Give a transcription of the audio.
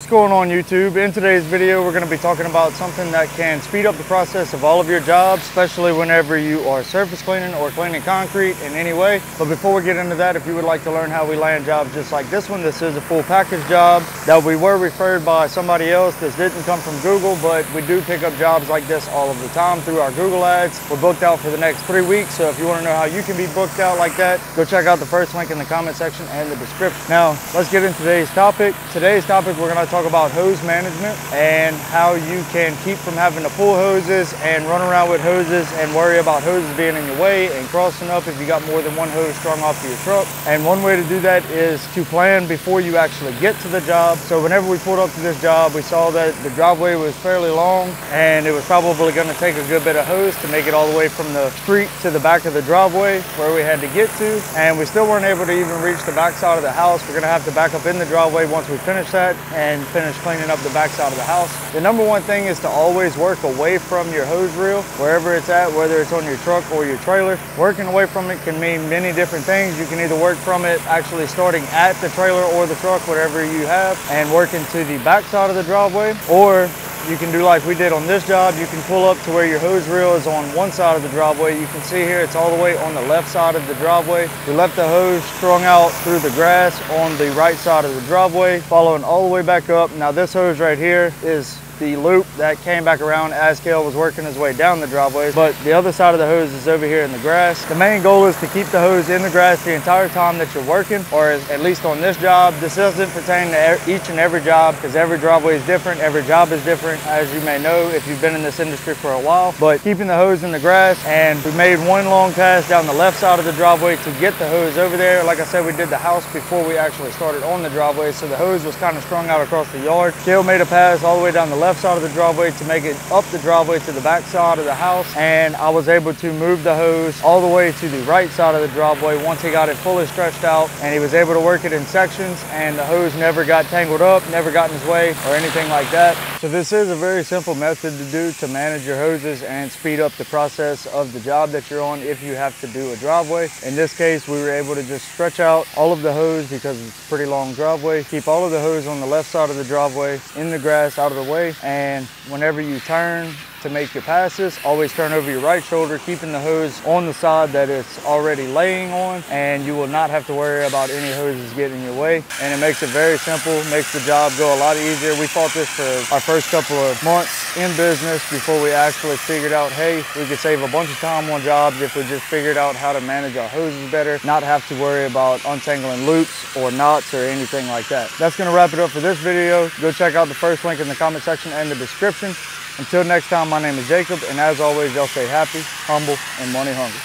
What's going on YouTube? In today's video we're going to be talking about something that can speed up the process of all of your jobs, especially whenever you are surface cleaning or cleaning concrete in any way. But before we get into that, if you would like to learn how we land jobs just like this one, this is a full package job that we were referred by somebody else. This didn't come from Google, but we do pick up jobs like this all of the time through our Google ads. We're booked out for the next 3 weeks, so if you want to know how you can be booked out like that, go check out the first link in the comment section and the description. Now let's get into today's topic. Today's topic, we're going to talk about hose management and how you can keep from having to pull hoses and run around with hoses and worry about hoses being in your way and crossing up if you got more than one hose strung off to your truck. And one way to do that is to plan before you actually get to the job. So whenever we pulled up to this job, we saw that the driveway was fairly long and it was probably going to take a good bit of hose to make it all the way from the street to the back of the driveway where we had to get to. And we still weren't able to even reach the back side of the house. We're going to have to back up in the driveway once we finish that and finish cleaning up the back side of the house. The number one thing is to always work away from your hose reel, wherever it's at, whether it's on your truck or your trailer. Working away from it can mean many different things. You can either work from it actually starting at the trailer or the truck, whatever you have, and working to the back side of the driveway, or you can do like we did on this job. You can pull up to where your hose reel is on one side of the driveway. You can see here it's all the way on the left side of the driveway. We left the hose strung out through the grass on the right side of the driveway, following all the way back up. Now this hose right here is the loop that came back around as Kale was working his way down the driveway, but the other side of the hose is over here in the grass. The main goal is to keep the hose in the grass the entire time that you're working, or at least on this job. This doesn't pertain to each and every job because every driveway is different, every job is different, as you may know if you've been in this industry for a while. But keeping the hose in the grass, and we made one long pass down the left side of the driveway to get the hose over there. Like I said, we did the house before we actually started on the driveway, so the hose was kind of strung out across the yard. Kale made a pass all the way down the left side of the driveway to make it up the driveway to the back side of the house, and I was able to move the hose all the way to the right side of the driveway once he got it fully stretched out, and he was able to work it in sections, and the hose never got tangled up, never got in his way or anything like that. So this is a very simple method to do to manage your hoses and speed up the process of the job that you're on if you have to do a driveway. In this case, we were able to just stretch out all of the hose because it's a pretty long driveway, keep all of the hose on the left side of the driveway in the grass out of the way, and whenever you turn to make your passes, always turn over your right shoulder, keeping the hose on the side that it's already laying on, and you will not have to worry about any hoses getting in your way. And it makes it very simple, makes the job go a lot easier. We fought this for our first couple of months in business before we actually figured out, hey, we could save a bunch of time on jobs if we just figured out how to manage our hoses better, not have to worry about untangling loops or knots or anything like that. That's going to wrap it up for this video. Go check out the first link in the comment section and the description. Until next time, my name is Jacob, and as always, y'all stay happy, humble, and money hungry.